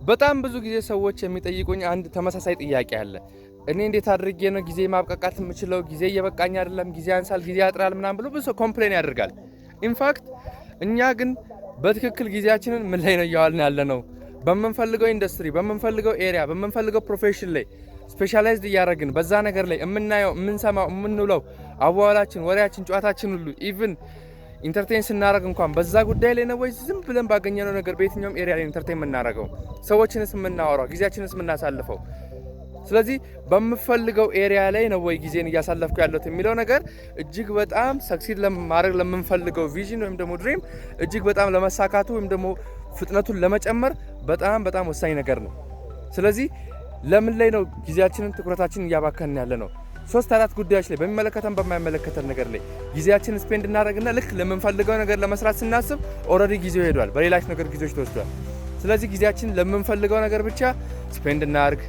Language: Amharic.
በጣም ብዙ ጊዜ ሰዎች የሚጠይቁኝ አንድ ተመሳሳይ ጥያቄ አለ። እኔ እንዴት አድርጌ ነው ጊዜ ማብቃቃት የምችለው? ጊዜ እየበቃኝ አይደለም፣ ጊዜ ያንሳል፣ ጊዜ ያጥራል ምናምን ብሎ ብዙ ኮምፕሌን ያደርጋል። ኢንፋክት እኛ ግን በትክክል ጊዜያችንን ምን ላይ ነው እያዋልን ያለ ነው? በምንፈልገው ኢንዱስትሪ፣ በምንፈልገው ኤሪያ፣ በምንፈልገው ፕሮፌሽን ላይ ስፔሻላይዝድ እያደረግን በዛ ነገር ላይ የምናየው፣ የምንሰማው፣ የምንውለው አዋዋላችን፣ ወሬያችን፣ ጨዋታችን ሁሉ ኢቭን ኢንተርቴን ስናደርግ እንኳን በዛ ጉዳይ ላይ ነው ወይ ዝም ብለን ባገኘነው ነገር በየትኛውም ኤሪያ ላይ ኢንተርቴን የምናደርገው? ሰዎችንስ የምናወራው? ጊዜያችንስ የምናሳልፈው? ስለዚህ በምፈልገው ኤሪያ ላይ ነው ወይ ጊዜን እያሳለፍኩ ያለሁት የሚለው ነገር እጅግ በጣም ሰክሲድ ለማድረግ ለምንፈልገው ቪዥን ወይም ደግሞ ድሪም እጅግ በጣም ለመሳካቱ ወይም ደግሞ ፍጥነቱን ለመጨመር በጣም ወሳኝ ነገር ነው። ስለዚህ ለምን ላይ ነው ጊዜያችንን ትኩረታችንን እያባከንን ያለ ነው? 3-4 ጉዳዮች ላይ በሚመለከተን በማይመለከተን ነገር ላይ ጊዜያችንን ስፔንድ እናደርግና ልክ ለምንፈልገው ነገር ለመስራት ስናስብ ኦልሬዲ ጊዜው ሄዷል፣ በሌላች ነገር ጊዜዎች ተወስዷል። ስለዚህ ጊዜያችንን ለምንፈልገው ነገር ብቻ ስፔንድ እናድርግ።